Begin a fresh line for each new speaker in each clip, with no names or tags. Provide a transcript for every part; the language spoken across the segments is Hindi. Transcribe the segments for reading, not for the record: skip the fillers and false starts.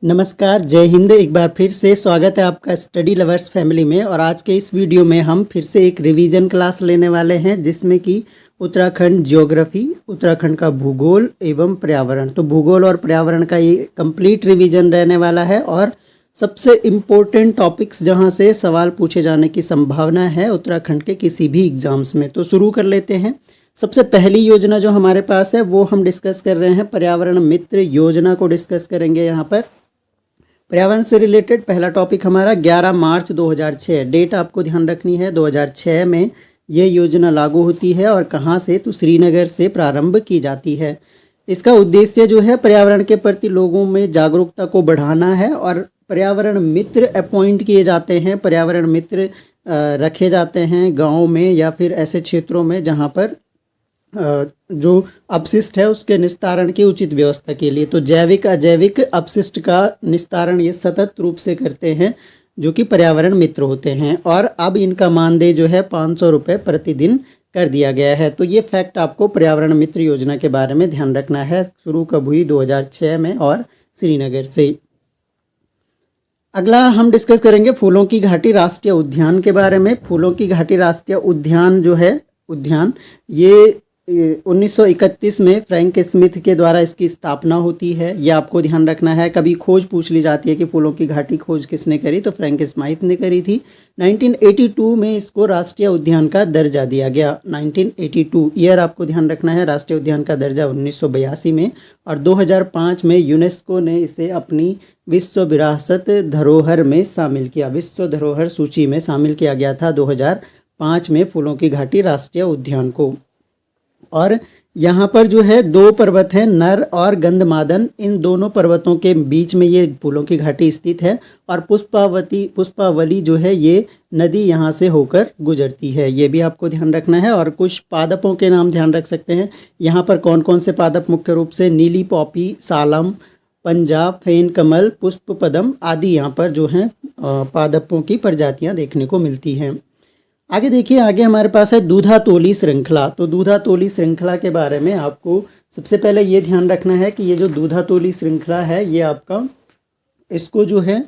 नमस्कार, जय हिंद। एक बार फिर से स्वागत है आपका स्टडी लवर्स फैमिली में। और आज के इस वीडियो में हम फिर से एक रिवीजन क्लास लेने वाले हैं जिसमें कि उत्तराखंड ज्योग्राफी, उत्तराखंड का भूगोल एवं पर्यावरण। तो भूगोल और पर्यावरण का ये कंप्लीट रिवीजन रहने वाला है और सबसे इम्पोर्टेंट टॉपिक्स जहां से सवाल पूछे जाने की संभावना है उत्तराखंड के किसी भी एग्जाम्स में। तो शुरू कर लेते हैं। सबसे पहली योजना जो हमारे पास है वो हम डिस्कस कर रहे हैं, पर्यावरण मित्र योजना को डिस्कस करेंगे। यहाँ पर पर्यावरण से रिलेटेड पहला टॉपिक हमारा 11 मार्च 2006। डेट आपको ध्यान रखनी है, 2006 में ये योजना लागू होती है। और कहाँ से? तो श्रीनगर से प्रारंभ की जाती है। इसका उद्देश्य जो है पर्यावरण के प्रति लोगों में जागरूकता को बढ़ाना है और पर्यावरण मित्र अपॉइंट किए जाते हैं, पर्यावरण मित्र रखे जाते हैं गाँव में या फिर ऐसे क्षेत्रों में जहाँ पर जो अपशिष्ट है उसके निस्तारण की उचित व्यवस्था के लिए। तो जैविक अजैविक अपशिष्ट का निस्तारण ये सतत रूप से करते हैं जो कि पर्यावरण मित्र होते हैं। और अब इनका मानदेय जो है 500 रुपये प्रतिदिन कर दिया गया है। तो ये फैक्ट आपको पर्यावरण मित्र योजना के बारे में ध्यान रखना है। शुरू कब हुई? 2006 में और श्रीनगर से। अगला हम डिस्कस करेंगे फूलों की घाटी राष्ट्रीय उद्यान के बारे में। फूलों की घाटी राष्ट्रीय उद्यान जो है उद्यान ये 1931 में फ्रैंक स्मिथ के द्वारा इसकी स्थापना होती है। ये आपको ध्यान रखना है। कभी खोज पूछ ली जाती है कि फूलों की घाटी खोज किसने करी, तो फ्रैंक स्मिथ ने करी थी। 1982 में इसको राष्ट्रीय उद्यान का दर्जा दिया गया। 1982 ईयर आपको ध्यान रखना है। राष्ट्रीय उद्यान का दर्जा 1982 में। और 2005 में यूनेस्को ने इसे अपनी विश्व विरासत धरोहर में शामिल किया। विश्व धरोहर सूची में शामिल किया गया था 2005 में फूलों की घाटी राष्ट्रीय उद्यान को। और यहाँ पर जो है 2 पर्वत हैं, नर और गंधमादन। इन दोनों पर्वतों के बीच में ये फूलों की घाटी स्थित है। और पुष्पावली जो है ये नदी यहाँ से होकर गुजरती है, ये भी आपको ध्यान रखना है। और कुछ पादपों के नाम ध्यान रख सकते हैं। यहाँ पर कौन कौन से पादप मुख्य रूप से? नीली पॉपी, सालम, पंजाब, फेन कमल, पुष्प पदम आदि यहाँ पर जो हैं पादपों की प्रजातियाँ देखने को मिलती हैं। आगे देखिए, आगे हमारे पास है दूधातोली श्रृंखला। तो दूधातोली श्रृंखला के बारे में आपको सबसे पहले ये ध्यान रखना है कि ये जो दूधातोली श्रृंखला है ये आपका, इसको जो है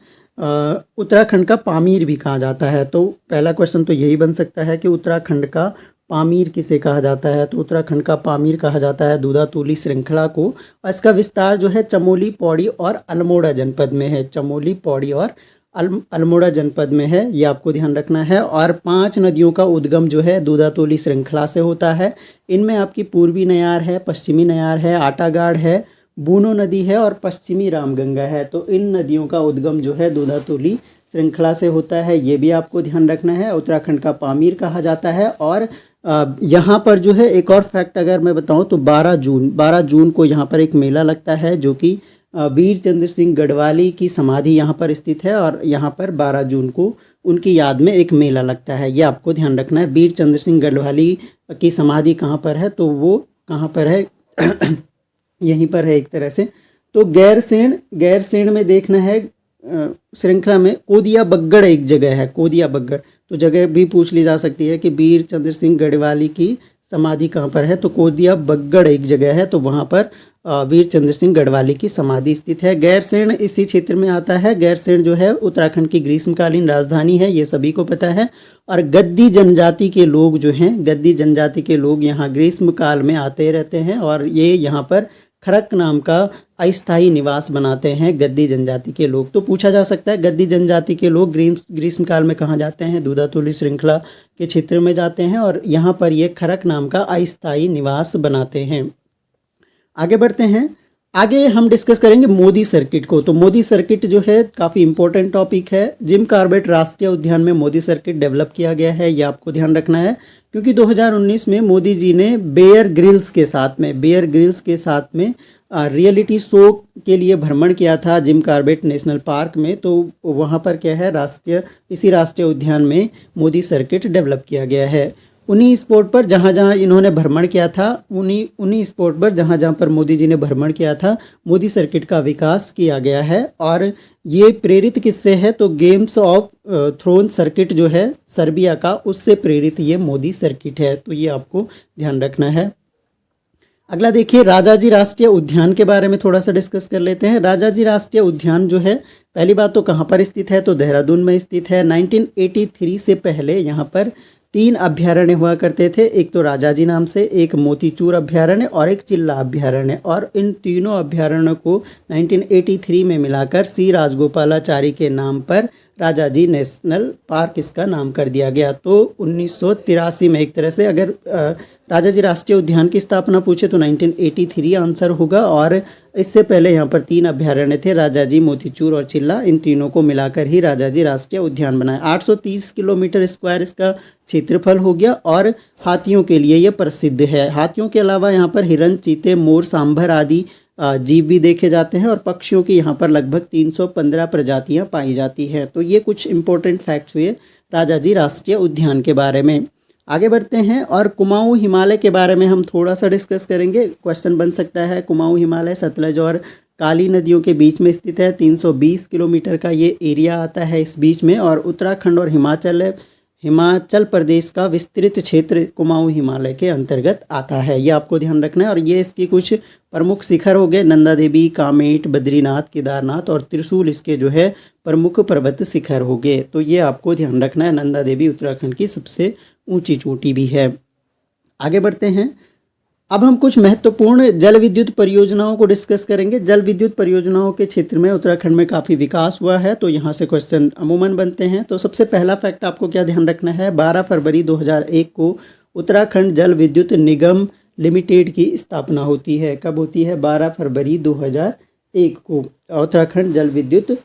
उत्तराखंड का पामीर भी कहा जाता है। तो पहला क्वेश्चन तो यही बन सकता है कि उत्तराखंड का पामीर किसे कहा जाता है? तो उत्तराखंड का पामीर कहा जाता है दूधातोली श्रृंखला को। और इसका विस्तार जो है चमोली, पौड़ी और अल्मोड़ा जनपद में है। चमोली, पौड़ी और अल्मोड़ा जनपद में है, ये आपको ध्यान रखना है। और 5 नदियों का उद्गम जो है दूधातोली श्रृंखला से होता है। इनमें आपकी पूर्वी नयार है, पश्चिमी नयार है, आटागाड़ है, बूनो नदी है और पश्चिमी रामगंगा है। तो इन नदियों का उद्गम जो है दूधातोली श्रृंखला से होता है, ये भी आपको ध्यान रखना है। उत्तराखंड का पामीर कहा जाता है। और यहाँ पर जो है एक और फैक्ट अगर मैं बताऊँ तो 12 जून को यहाँ पर एक मेला लगता है जो कि वीर चंद्र सिंह गढ़वाली की समाधि यहाँ पर स्थित है। और यहाँ पर 12 जून को उनकी याद में एक मेला लगता है, ये आपको ध्यान रखना है। वीर चंद्र सिंह गढ़वाली की समाधि कहाँ पर है? तो वो कहाँ पर है? यहीं पर है एक तरह से। तो गैरसेण में देखना है श्रृंखला में कोदिया बग्गड़ एक जगह है, कोदिया बग्गड़। तो जगह भी पूछ ली जा सकती है कि वीर चंद्र सिंह गढ़वाली की समाधि कहाँ पर है? तो कोदिया बग्गड़ एक जगह है, तो वहाँ पर वीर चंद्र सिंह गढ़वाली की समाधि स्थित है। गैरसेण इसी क्षेत्र में आता है। गैरसेण जो है उत्तराखंड की ग्रीष्मकालीन राजधानी है, ये सभी को पता है। और गद्दी जनजाति के लोग जो हैं, गद्दी जनजाति के लोग यहाँ ग्रीष्म काल में आते रहते हैं और ये यहाँ पर खरक नाम का अस्थायी निवास बनाते हैं गद्दी जनजाति के लोग। तो पूछा जा सकता है गद्दी जनजाति के लोग ग्रीष्म काल में कहाँ जाते हैं? दूधातोली श्रृंखला के क्षेत्र में जाते हैं और यहाँ पर ये खरक नाम का अस्थायी निवास बनाते हैं। आगे बढ़ते हैं। आगे हम डिस्कस करेंगे मोदी सर्किट को। तो मोदी सर्किट जो है काफ़ी इंपॉर्टेंट टॉपिक है। जिम कॉर्बेट राष्ट्रीय उद्यान में मोदी सर्किट डेवलप किया गया है, ये आपको ध्यान रखना है। क्योंकि 2019 में मोदी जी ने बेयर ग्रिल्स के साथ में रियलिटी शो के लिए भ्रमण किया था जिम कॉर्बेट नेशनल पार्क में। तो वहाँ पर क्या है, इसी राष्ट्रीय उद्यान में मोदी सर्किट डेवलप किया गया है। उन्हीं स्पॉट पर जहाँ इन्होंने भ्रमण किया था, उन्हीं स्पॉट पर जहाँ पर मोदी जी ने भ्रमण किया था, मोदी सर्किट का विकास किया गया है। और ये प्रेरित किससे है? तो गेम्स ऑफ थ्रोन सर्किट जो है सर्बिया का, उससे प्रेरित ये मोदी सर्किट है। तो ये आपको ध्यान रखना है। अगला देखिए, राजाजी राष्ट्रीय उद्यान के बारे में थोड़ा सा डिस्कस कर लेते हैं। राजाजी राष्ट्रीय उद्यान जो है, पहली बात तो कहाँ पर स्थित है, तो देहरादून में स्थित है। 1983 से पहले यहाँ पर 3 अभ्यारण्य हुआ करते थे, एक तो राजाजी नाम से, एक मोतीचूर अभ्यारण्य और एक चिल्ला अभ्यारण्य, और इन तीनों अभ्यारण्यों को 1983 में मिलाकर सी राजगोपालाचारी के नाम पर राजाजी नेशनल पार्क इसका नाम कर दिया गया। तो 1983 में, एक तरह से अगर राजाजी राष्ट्रीय उद्यान की स्थापना पूछे तो 1983 आंसर होगा, और इससे पहले यहाँ पर 3 अभ्यारण्य थे, राजाजी, मोतीचूर और चिल्ला, इन तीनों को मिलाकर ही राजाजी राष्ट्रीय उद्यान बना है। 830 किलोमीटर स्क्वायर इसका क्षेत्रफल हो गया, और हाथियों के लिए ये प्रसिद्ध है। हाथियों के अलावा यहाँ पर हिरन, चीते, मोर, सांभर आदि जीव भी देखे जाते हैं, और पक्षियों की यहाँ पर लगभग 315 प्रजातियाँ पाई जाती हैं। तो ये कुछ इंपॉर्टेंट फैक्ट्स हुए राजाजी राष्ट्रीय उद्यान के बारे में। आगे बढ़ते हैं, और कुमाऊं हिमालय के बारे में हम थोड़ा सा डिस्कस करेंगे। क्वेश्चन बन सकता है, कुमाऊं हिमालय सतलज और काली नदियों के बीच में स्थित है। 320 किलोमीटर का ये एरिया आता है इस बीच में, और उत्तराखंड और हिमाचल प्रदेश का विस्तृत क्षेत्र कुमाऊं हिमालय के अंतर्गत आता है। ये आपको ध्यान रखना है। और ये इसकी कुछ प्रमुख शिखर हो गए, नंदा देवी, कामेट, बद्रीनाथ, केदारनाथ और त्रिशूल इसके जो है प्रमुख पर्वत शिखर हो गए। तो ये आपको ध्यान रखना है। नंदा देवी उत्तराखंड की सबसे ऊंची चोटी भी है। आगे बढ़ते हैं, अब हम कुछ महत्वपूर्ण जल विद्युत परियोजनाओं को डिस्कस करेंगे। जल विद्युत परियोजनाओं के क्षेत्र में उत्तराखंड में काफ़ी विकास हुआ है, तो यहाँ से क्वेश्चन अमूमन बनते हैं। तो सबसे पहला फैक्ट आपको क्या ध्यान रखना है, 12 फरवरी 2001 को उत्तराखंड जल विद्युत निगम लिमिटेड की स्थापना होती है। कब होती है, 12 फरवरी 2001 को उत्तराखंड जल विद्युत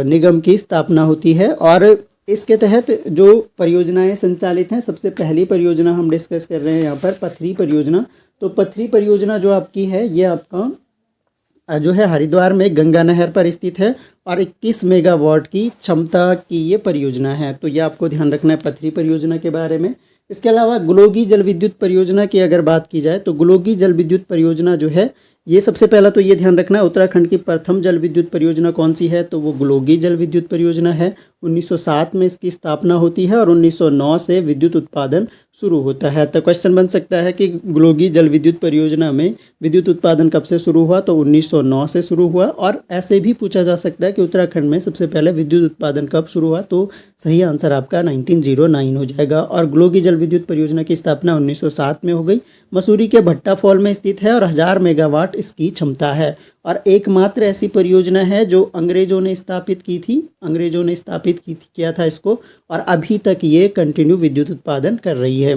निगम की स्थापना होती है। और इसके तहत जो परियोजनाएं संचालित हैं, सबसे पहली परियोजना हम डिस्कस कर रहे हैं यहाँ पर पथरी परियोजना। तो पथरी परियोजना जो आपकी है, ये आपका जो है हरिद्वार में गंगा नहर पर स्थित है, और 21 मेगावाट की क्षमता की ये परियोजना है। तो ये आपको ध्यान रखना है पथरी परियोजना के बारे में। इसके अलावा गुलोगी जल विद्युत परियोजना की अगर बात की जाए, तो गुलोगी जल विद्युत परियोजना जो है, ये सबसे पहला तो ये ध्यान रखना है, उत्तराखंड की प्रथम जल विद्युत परियोजना कौन सी है, तो वो गुलोगी जल विद्युत परियोजना है। 1907 में इसकी स्थापना होती है, और 1909 से विद्युत उत्पादन शुरू होता है। तो क्वेश्चन बन सकता है कि गुलोगी जल विद्युत परियोजना में विद्युत उत्पादन कब से शुरू हुआ, तो 1909 से शुरू हुआ। और ऐसे भी पूछा जा सकता है कि उत्तराखंड में सबसे पहले विद्युत उत्पादन कब शुरू हुआ, तो सही आंसर आपका 1909 हो जाएगा। और गुलोगी जल विद्युत परियोजना की स्थापना 1907 में हो गई। मसूरी के भट्टा फॉल में स्थित है, और 1000 मेगावाट इसकी क्षमता है, और एकमात्र ऐसी परियोजना है जो अंग्रेजों ने स्थापित की थी। अंग्रेजों ने स्थापित किया था इसको, और अभी तक ये कंटिन्यू विद्युत उत्पादन कर रही है।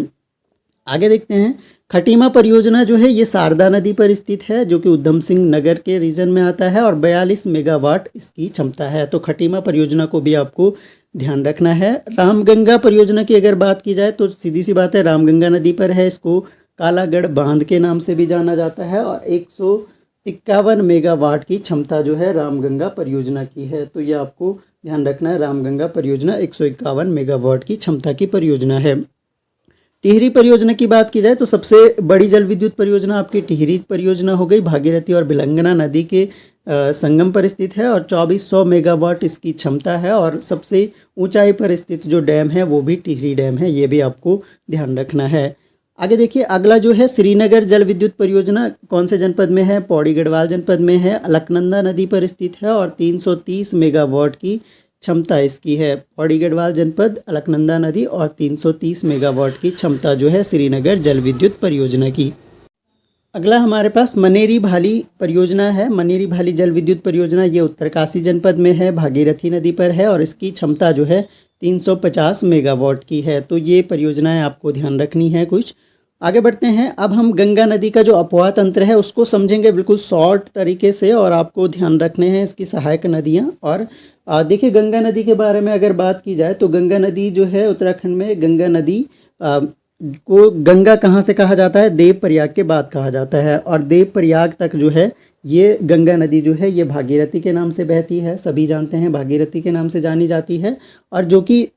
आगे देखते हैं, खटीमा परियोजना जो है, ये शारदा नदी पर स्थित है, जो कि उधम सिंह नगर के रीजन में आता है, और 42 मेगावाट इसकी क्षमता है। तो खटीमा परियोजना को भी आपको ध्यान रखना है। रामगंगा परियोजना की अगर बात की जाए, तो सीधी सी बात है, रामगंगा नदी पर है, इसको कालागढ़ बांध के नाम से भी जाना जाता है, और 151 मेगावाट की क्षमता जो है रामगंगा परियोजना की है। तो ये आपको ध्यान रखना है, रामगंगा परियोजना 151 मेगावाट की क्षमता की परियोजना है। टिहरी परियोजना की बात की जाए, तो सबसे बड़ी जल विद्युत परियोजना आपकी टिहरी परियोजना हो गई। भागीरथी और बिलंगना नदी के संगम पर स्थित है, और 2400 मेगावाट इसकी क्षमता है, और सबसे ऊंचाई पर स्थित जो डैम है वो भी टिहरी डैम है। ये भी आपको ध्यान रखना है। आगे देखिए, अगला जो है श्रीनगर जल विद्युत परियोजना कौन से जनपद में है, पौड़ी गढ़वाल जनपद में है, अलकनंदा नदी पर स्थित है, और 330 मेगावाट की क्षमता इसकी है। पौड़ी गढ़वाल जनपद, अलकनंदा नदी, और 330 मेगावाट की क्षमता जो है श्रीनगर जल विद्युत परियोजना की। अगला हमारे पास मनेरी भाली परियोजना है। मनेरी भाली जल विद्युत परियोजना ये उत्तरकाशी जनपद में है, भागीरथी नदी पर है, और इसकी क्षमता जो है 350 मेगावाट की है। तो ये परियोजनाएं आपको ध्यान रखनी है कुछ। आगे बढ़ते हैं, अब हम गंगा नदी का जो अपवाह तंत्र है उसको समझेंगे बिल्कुल शॉर्ट तरीके से, और आपको ध्यान रखने हैं इसकी सहायक नदियाँ। और देखिए, गंगा नदी के बारे में अगर बात की जाए, तो गंगा नदी जो है उत्तराखंड में, गंगा नदी को गंगा कहाँ से कहा जाता है, देव प्रयाग के बाद कहा जाता है, और देव प्रयाग तक जो है ये गंगा नदी जो है ये भागीरथी के नाम से बहती है। सभी जानते हैं भागीरथी के नाम से जानी जाती है, और जो कि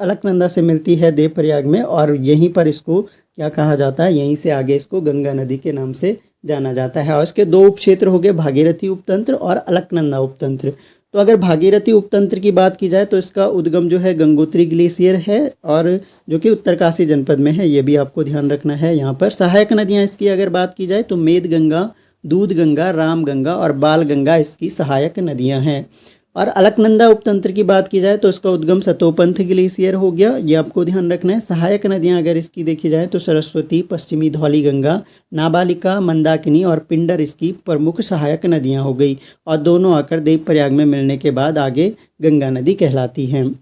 अलकनंदा से मिलती है देव प्रयाग में, और यहीं पर इसको क्या कहा जाता है, यहीं से आगे इसको गंगा नदी के नाम से जाना जाता है। और इसके 2 उपक्षेत्र हो गए, भागीरथी उपतंत्र और अलकनंदा उपतंत्र। तो अगर भागीरथी उपतंत्र की बात की जाए तो इसका उद्गम जो है गंगोत्री ग्लेशियर है, और जो कि उत्तरकाशी जनपद में है, ये भी आपको ध्यान रखना है। यहाँ पर सहायक नदियाँ इसकी अगर बात की जाए तो मेद गंगा, दूध गंगा, राम गंगा और बाल गंगा इसकी सहायक नदियाँ हैं। और अलकनंदा उपतंत्र की बात की जाए तो इसका उद्गम सतोपंथ ग्लेशियर हो गया, ये आपको ध्यान रखना है। सहायक नदियां अगर इसकी देखी जाए तो सरस्वती, पश्चिमी धौली गंगा, नाबालिका, मंदाकिनी और पिंडर इसकी प्रमुख सहायक नदियां हो गई, और दोनों आकर देवप्रयाग में मिलने के बाद आगे गंगा नदी कहलाती हैं।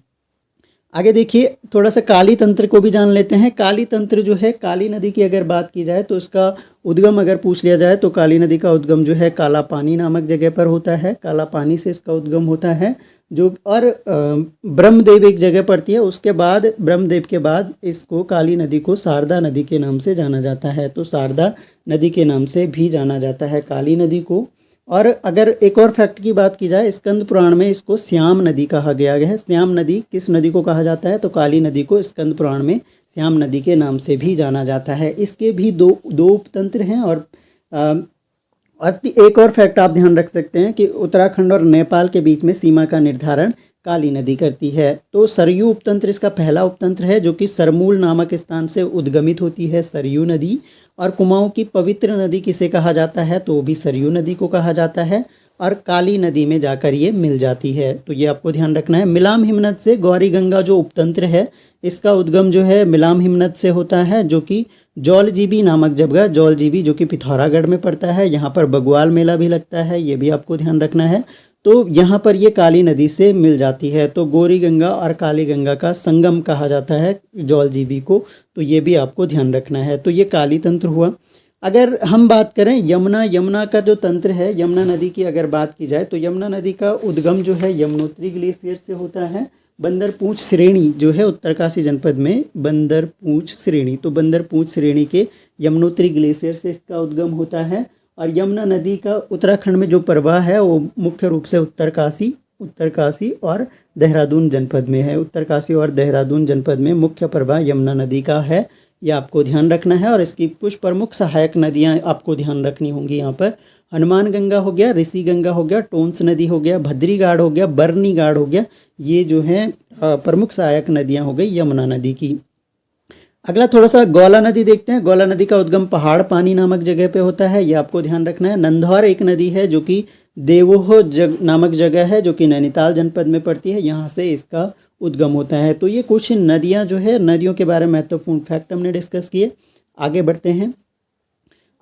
आगे देखिए, थोड़ा सा काली तंत्र को भी जान लेते हैं। काली तंत्र जो है, काली नदी की अगर बात की जाए तो इसका उद्गम अगर पूछ लिया जाए तो काली नदी का उद्गम जो है काला पानी नामक जगह पर होता है। काला पानी से इसका उद्गम होता है, जो और ब्रह्मदेव एक जगह पड़ती है, उसके बाद ब्रह्मदेव के बाद इसको काली नदी को शारदा नदी के नाम से जाना जाता है। तो शारदा नदी के नाम से भी जाना जाता है काली नदी को। और अगर एक और फैक्ट की बात की जाए, स्कंद पुराण में इसको श्याम नदी कहा गया है। श्याम नदी किस नदी को कहा जाता है? तो काली नदी को स्कंद पुराण में श्याम नदी के नाम से भी जाना जाता है। इसके भी दो उपतंत्र हैं। और एक और फैक्ट आप ध्यान रख सकते हैं कि उत्तराखंड और नेपाल के बीच में सीमा का निर्धारण काली नदी करती है। तो सरयू उपतंत्र इसका पहला उपतंत्र है, जो कि सरमूल नामक स्थान से उद्गमित होती है, सरयू नदी। और कुमाऊं की पवित्र नदी किसे कहा जाता है? तो वो भी सरयू नदी को कहा जाता है, और काली नदी में जाकर ये मिल जाती है। तो ये आपको ध्यान रखना है। मिलाम हिमनद से गौरी गंगा जो उपतंत्र है, इसका उद्गम जो है मिलाम हिमनद से होता है, जो कि जौलजीबी नामक जगह, जौलजीबी जो कि पिथौरागढ़ में पड़ता है, यहाँ पर बग्वाल मेला भी लगता है, ये भी आपको ध्यान रखना है। तो यहाँ पर ये काली नदी से मिल जाती है। तो गौरी गंगा और काली गंगा का संगम कहा जाता है जौलजीबी को, तो ये भी आपको ध्यान रखना है। तो ये काली तंत्र हुआ। अगर हम बात करें यमुना का जो तंत्र है, यमुना नदी की अगर बात की जाए तो यमुना नदी का उद्गम जो है यमुनोत्री ग्लेशियर से होता है। बंदरपूंछ श्रेणी जो है उत्तरकाशी जनपद में, बंदरपूंछ श्रेणी, तो बंदरपूंछ श्रेणी के यमुनोत्री ग्लेशियर से इसका उद्गम होता है। और यमुना नदी का उत्तराखंड में जो प्रवाह है वो मुख्य रूप से उत्तरकाशी और देहरादून जनपद में है। उत्तरकाशी और देहरादून जनपद में मुख्य प्रवाह यमुना नदी का है, यह आपको ध्यान रखना है। और इसकी कुछ प्रमुख सहायक नदियां आपको ध्यान रखनी होंगी यहाँ पर। हनुमान गंगा हो गया, ऋषि गंगा हो गया, टोंस नदी हो गया, भद्री गाड़ हो गया, बरनी गाड़ हो गया, ये जो है प्रमुख सहायक नदियाँ हो गई यमुना नदी की। अगला थोड़ा सा गौला नदी देखते हैं। गौला नदी का उद्गम पहाड़ पानी नामक जगह पे होता है, ये आपको ध्यान रखना है। नंधौर एक नदी है जो कि देवोह नामक जगह है, जो कि नैनीताल जनपद में पड़ती है, यहाँ से इसका उद्गम होता है। तो ये कुछ नदियाँ जो है, नदियों के बारे में महत्वपूर्ण फैक्ट हमने डिस्कस किए। आगे बढ़ते हैं।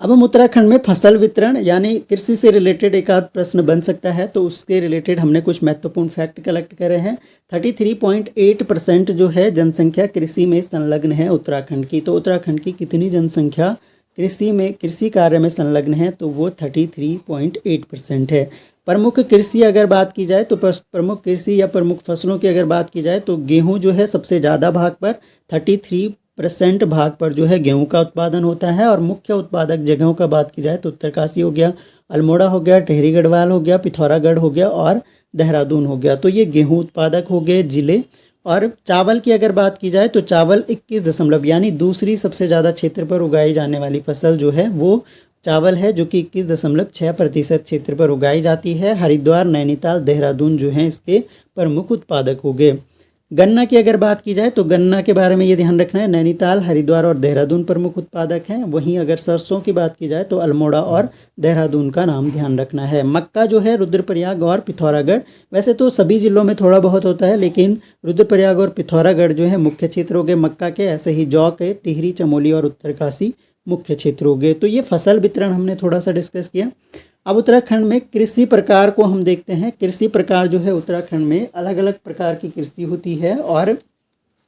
अब हम उत्तराखंड में फसल वितरण यानी कृषि से रिलेटेड एक आध प्रश्न बन सकता है, तो उसके रिलेटेड हमने कुछ महत्वपूर्ण फैक्ट कलेक्ट करे हैं। 33.8% जो है जनसंख्या कृषि में संलग्न है उत्तराखंड की। तो उत्तराखंड की कितनी जनसंख्या कृषि कार्य में संलग्न है? तो वो 33.8% है। प्रमुख कृषि अगर बात की जाए तो प्रमुख कृषि या प्रमुख फसलों की अगर बात की जाए तो गेहूँ जो है सबसे ज़्यादा भाग पर 33% भाग पर जो है गेहूं का उत्पादन होता है। और मुख्य उत्पादक जगहों का बात की जाए तो उत्तरकाशी हो गया, अल्मोड़ा हो गया, टिहरी गढ़वाल हो गया, पिथौरागढ़ हो गया और देहरादून हो गया। तो ये गेहूं उत्पादक हो गए जिले। और चावल की अगर बात की जाए तो चावल 21 यानी दूसरी सबसे ज़्यादा क्षेत्र पर उगाई जाने वाली फसल जो है वो चावल है, जो कि 21.6% क्षेत्र पर उगाई जाती है। हरिद्वार, नैनीताल, देहरादून जो हैं इसके प्रमुख उत्पादक हो गए। गन्ना की अगर बात की जाए तो गन्ना के बारे में ये ध्यान रखना है, नैनीताल, हरिद्वार और देहरादून प्रमुख उत्पादक हैं। वहीं अगर सरसों की बात की जाए तो अल्मोड़ा और देहरादून का नाम ध्यान रखना है। मक्का जो है रुद्रप्रयाग और पिथौरागढ़, वैसे तो सभी जिलों में थोड़ा बहुत होता है, लेकिन रुद्रप्रयाग और पिथौरागढ़ जो है मुख्य क्षेत्र हो गए मक्का के। ऐसे ही जौ के टिहरी, चमोली और उत्तरकाशी मुख्य क्षेत्र हो गए। तो ये फसल वितरण हमने थोड़ा सा डिस्कस किया। अब उत्तराखंड में कृषि प्रकार को हम देखते हैं। कृषि प्रकार जो है उत्तराखंड में अलग अलग प्रकार की कृषि होती है। और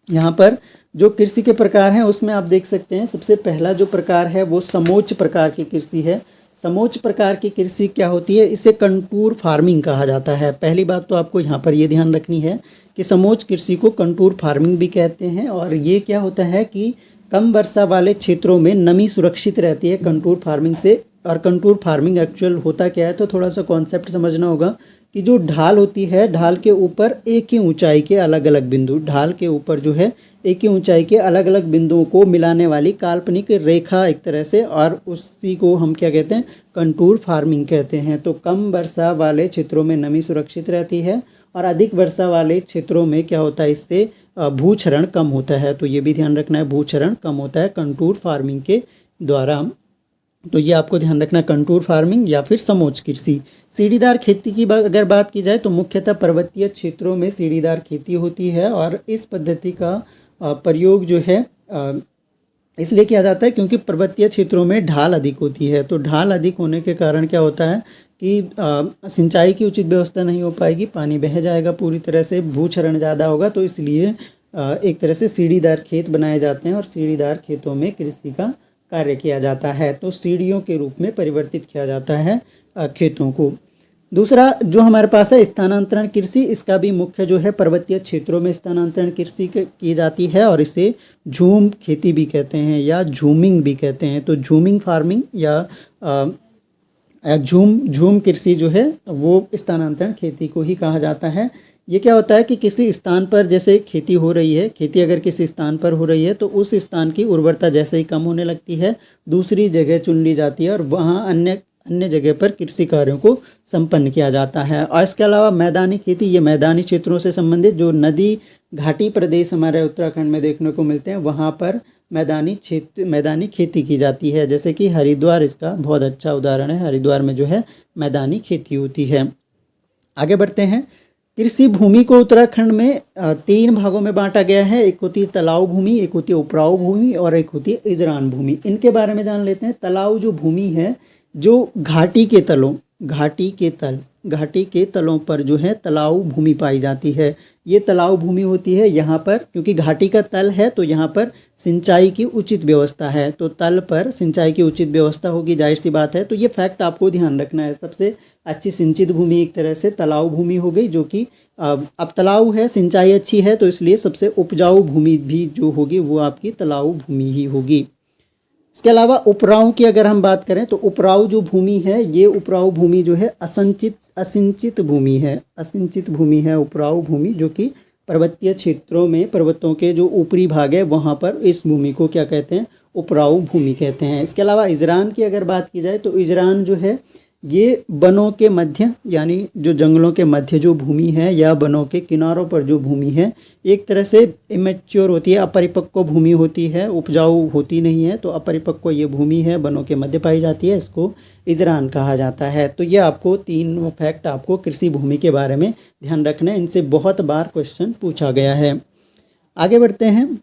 यहाँ पर जो कृषि के प्रकार हैं उसमें आप देख सकते हैं, सबसे पहला जो प्रकार है वो समोच्च प्रकार की कृषि है। समोच्च प्रकार की कृषि क्या होती है? इसे कंटूर फार्मिंग कहा जाता है। पहली बात तो आपको यहाँ पर ये ध्यान रखनी है कि समोच्च कृषि को कंटूर फार्मिंग भी कहते हैं। और ये क्या होता है कि कम वर्षा वाले क्षेत्रों में नमी सुरक्षित रहती है कंटूर फार्मिंग से। और कंटूर फार्मिंग एक्चुअल होता क्या है, तो थोड़ा सा कॉन्सेप्ट समझना होगा कि जो ढाल होती है, ढाल के ऊपर एक ही ऊंचाई के अलग अलग बिंदु, ढाल के ऊपर जो है एक ही ऊंचाई के अलग अलग बिंदुओं को मिलाने वाली काल्पनिक रेखा एक तरह से, और उसी को हम क्या कहते हैं, कंटूर फार्मिंग कहते हैं। तो कम वर्षा वाले क्षेत्रों में नमी सुरक्षित रहती है और अधिक वर्षा वाले क्षेत्रों में क्या होता है, इससे भूक्षरण कम होता है। तो ये भी ध्यान रखना है, भूक्षरण कम होता है कंटूर फार्मिंग के द्वारा। तो ये आपको ध्यान रखना, कंटूर फार्मिंग या फिर समोच्च कृषि। सीढ़ीदार खेती की अगर बात की जाए तो मुख्यतः पर्वतीय क्षेत्रों में सीढ़ीदार खेती होती है, और इस पद्धति का प्रयोग जो है इसलिए किया जाता है क्योंकि पर्वतीय क्षेत्रों में ढाल अधिक होती है। तो ढाल अधिक होने के कारण क्या होता है कि सिंचाई की उचित व्यवस्था नहीं हो पाएगी, पानी बह जाएगा पूरी तरह से, भूक्षरण ज़्यादा होगा। तो इसलिए एक तरह से सीढ़ीदार खेत बनाए जाते हैं और सीढ़ीदार खेतों में कृषि का कार्य किया जाता है। तो सीढ़ियों के रूप में परिवर्तित किया जाता है खेतों को। दूसरा जो हमारे पास है स्थानांतरण कृषि, इसका भी मुख्य जो है पर्वतीय क्षेत्रों में स्थानांतरण कृषि की जाती है, और इसे झूम खेती भी कहते हैं या झूमिंग भी कहते हैं। तो झूमिंग फार्मिंग या झूम कृषि जो है वो स्थानांतरण खेती को ही कहा जाता है। ये क्या होता है कि किसी स्थान पर जैसे खेती हो रही है, खेती अगर किसी स्थान पर हो रही है तो उस स्थान की उर्वरता जैसे ही कम होने लगती है, दूसरी जगह चुन ली जाती है और वहाँ अन्य जगह पर कृषि कार्यों को संपन्न किया जाता है। और इसके अलावा मैदानी खेती, ये मैदानी क्षेत्रों से संबंधित जो नदी घाटी प्रदेश हमारे उत्तराखंड में देखने को मिलते हैं, वहाँ पर मैदानी खेती की जाती है। जैसे कि हरिद्वार इसका बहुत अच्छा उदाहरण है, हरिद्वार में जो है मैदानी खेती होती है। आगे बढ़ते हैं। कृषि भूमि को उत्तराखंड में 3 भागों में बांटा गया है। एक होती है तलाव भूमि, एक होती है उपराऊ भूमि और एक होती है इजरान भूमि। इनके बारे में जान लेते हैं। तलाव जो भूमि है, जो घाटी के तलों पर जो है तलाव भूमि पाई जाती है। ये तलाव भूमि होती है। यहाँ पर क्योंकि घाटी का तल है तो यहाँ पर सिंचाई की उचित व्यवस्था है, तो तल पर सिंचाई की उचित व्यवस्था होगी, जाहिर सी बात है। तो ये फैक्ट आपको ध्यान रखना है। सबसे अच्छी सिंचित भूमि एक तरह से तलाव भूमि हो गई, जो कि अब तलाव है, सिंचाई अच्छी है, तो इसलिए सबसे उपजाऊ भूमि भी जो होगी वो आपकी तलाव भूमि ही होगी। इसके अलावा उपराऊ की अगर हम बात करें तो उपराऊ जो भूमि है, ये उपराऊ भूमि जो है असिंचित भूमि है उपराऊ भूमि, जो कि पर्वतीय क्षेत्रों में पर्वतों के जो ऊपरी भाग है वहाँ पर इस भूमि को क्या कहते हैं, उपराऊ भूमि कहते हैं। इसके अलावा इजरान की अगर बात की जाए तो इजरान जो है ये वनों के मध्य, यानी जो जंगलों के मध्य जो भूमि है या वनों के किनारों पर जो भूमि है, एक तरह से इमेच्योर होती है, अपरिपक्व भूमि होती है, उपजाऊ होती नहीं है। तो अपरिपक्व ये भूमि है, वनों के मध्य पाई जाती है, इसको इजरान कहा जाता है। तो ये आपको 3 फैक्ट आपको कृषि भूमि के बारे में ध्यान रखना है, इनसे बहुत बार क्वेश्चन पूछा गया है। आगे बढ़ते हैं।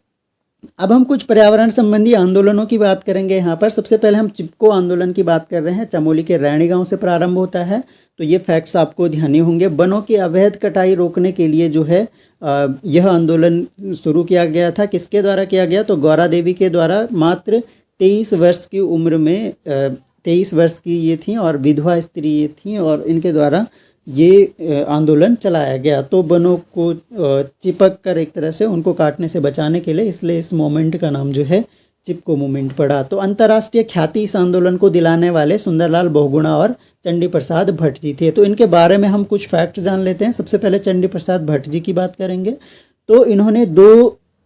अब हम कुछ पर्यावरण संबंधी आंदोलनों की बात करेंगे। यहाँ पर सबसे पहले हम चिपको आंदोलन की बात कर रहे हैं। चमोली के रैणी गांव से प्रारंभ होता है। तो ये फैक्ट्स आपको ध्यान होंगे। वनों की अवैध कटाई रोकने के लिए जो है यह आंदोलन शुरू किया गया था। किसके द्वारा किया गया, तो गौरा देवी के द्वारा। मात्र 23 वर्ष की उम्र में 23 वर्ष की ये थी और विधवा स्त्री ये थी, और इनके द्वारा ये आंदोलन चलाया गया। तो वनों को चिपक कर एक तरह से उनको काटने से बचाने के लिए, इसलिए इस मोमेंट का नाम जो है चिपको मूवमेंट पड़ा। तो अंतर्राष्ट्रीय ख्याति इस आंदोलन को दिलाने वाले सुंदरलाल बहुगुणा और चंडी प्रसाद भट्ट जी थे। तो इनके बारे में हम कुछ फैक्ट जान लेते हैं। सबसे पहले चंडी प्रसाद भट्ट जी की बात करेंगे। तो इन्होंने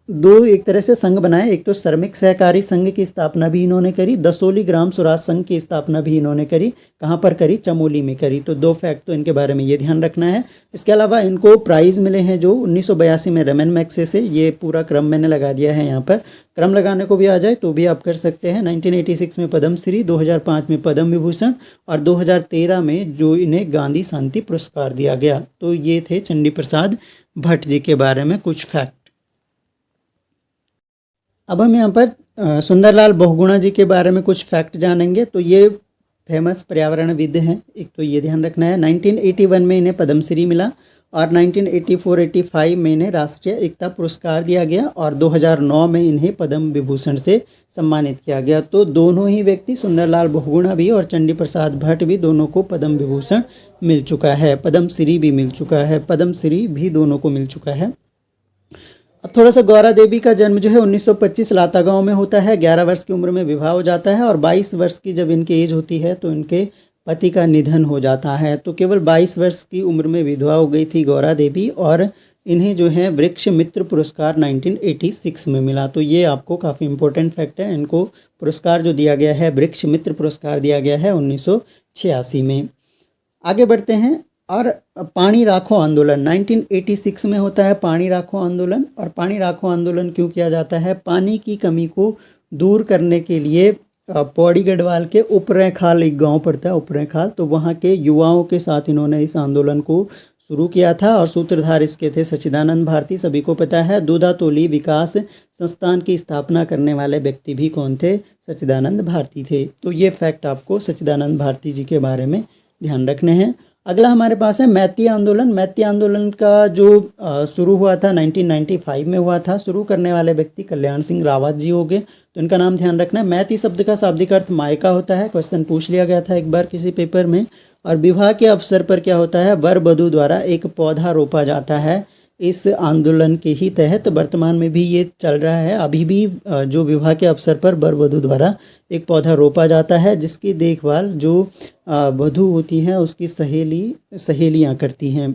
दो एक तरह से संघ बनाए। एक तो श्रमिक सहकारी संघ की स्थापना भी इन्होंने करी, दसोली ग्राम स्वराज संघ की स्थापना भी इन्होंने करी। कहाँ पर करी, चमोली में करी। तो 2 फैक्ट तो इनके बारे में ये ध्यान रखना है। इसके अलावा इनको प्राइज़ मिले हैं जो 1982 में रमन मैग्सेसे से। ये पूरा क्रम मैंने लगा दिया है, यहाँ पर क्रम लगाने को भी आ जाए तो भी आप कर सकते हैं। 1986 में पद्म श्री, 2005 में पद्म विभूषण और 2013 में जो इन्हें गांधी शांति पुरस्कार दिया गया। तो ये थे चंडी प्रसाद भट्ट जी के बारे में कुछ फैक्ट। अब हम यहाँ पर सुंदरलाल बहुगुणा जी के बारे में कुछ फैक्ट जानेंगे। तो ये फेमस पर्यावरणविद हैं, एक तो ये ध्यान रखना है। 1981 में इन्हें पद्मश्री मिला और 1984-85 में इन्हें राष्ट्रीय एकता पुरस्कार दिया गया और 2009 में इन्हें पद्म विभूषण से सम्मानित किया गया। तो दोनों ही व्यक्ति, सुंदरलाल बहुगुणा भी और चंडी प्रसाद भट्ट भी, दोनों को पद्म विभूषण मिल चुका है, पद्मश्री भी मिल चुका है, पद्मश्री भी दोनों को मिल चुका है। अब थोड़ा सा गौरा देवी का जन्म जो है 1925 लाता गांव में होता है। 11 वर्ष की उम्र में विवाह हो जाता है और 22 वर्ष की जब इनकी एज होती है तो इनके पति का निधन हो जाता है। तो केवल 22 वर्ष की उम्र में विधवा हो गई थी गौरा देवी और इन्हें जो है वृक्ष मित्र पुरस्कार 1986 में मिला। तो ये आपको काफ़ी इम्पोर्टेंट फैक्ट है। इनको पुरस्कार जो दिया गया है वृक्ष मित्र पुरस्कार दिया गया है 1986 में। आगे बढ़ते हैं। और पानी राखो आंदोलन 1986 में होता है पानी राखो आंदोलन। और पानी राखो आंदोलन क्यों किया जाता है? पानी की कमी को दूर करने के लिए पौड़ी गढ़वाल के उपरेखाल एक गांव पड़ता है उपरेखाल, तो वहाँ के युवाओं के साथ इन्होंने इस आंदोलन को शुरू किया था और सूत्रधार इसके थे सच्चिदानंद भारती। सभी को पता है दूधातोली विकास संस्थान की स्थापना करने वाले व्यक्ति भी कौन थे? सच्चिदानंद भारती थे। तो ये फैक्ट आपको सच्चिदानंद भारती जी के बारे में ध्यान रखने हैं। अगला हमारे पास है मैती आंदोलन। मैती आंदोलन का जो शुरू हुआ था 1995 में हुआ था। शुरू करने वाले व्यक्ति कल्याण सिंह रावत जी हो गए, तो इनका नाम ध्यान रखना है। मैती शब्द का शाब्दिक अर्थ मायका होता है। क्वेश्चन पूछ लिया गया था एक बार किसी पेपर में। और विवाह के अवसर पर क्या होता है? वर वधू द्वारा एक पौधा रोपा जाता है इस आंदोलन के ही तहत। वर्तमान में भी ये चल रहा है। अभी भी जो विवाह के अवसर पर वर वधू द्वारा एक पौधा रोपा जाता है जिसकी देखभाल जो वधू होती हैं उसकी सहेलियाँ करती हैं।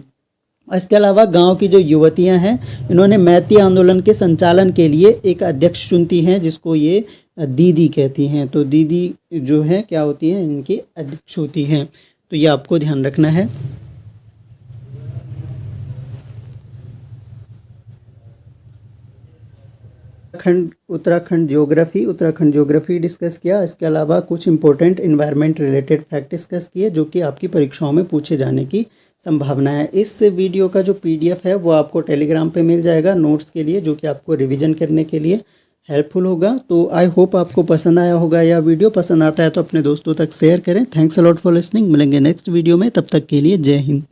इसके अलावा गांव की जो युवतियां हैं इन्होंने मैती आंदोलन के संचालन के लिए एक अध्यक्ष चुनती हैं जिसको ये दीदी कहती हैं। तो दीदी जो है क्या होती हैं? इनकी अध्यक्ष होती हैं। तो ये आपको ध्यान रखना है। उत्तराखंड ज्योग्राफी डिस्कस किया। इसके अलावा कुछ important environment related fact discuss किए जो कि आपकी परीक्षाओं में पूछे जाने की संभावना है। इस वीडियो का जो PDF है वो आपको टेलीग्राम पे मिल जाएगा नोट्स के लिए, जो कि आपको रिवीजन करने के लिए हेल्पफुल होगा। तो आई होप आपको पसंद आया होगा। या वीडियो पसंद आता है तो अपने दोस्तों तक शेयर करें। Thanks a lot for listening. मिलेंगे नेक्स्ट वीडियो में, तब तक के लिए जय हिंद।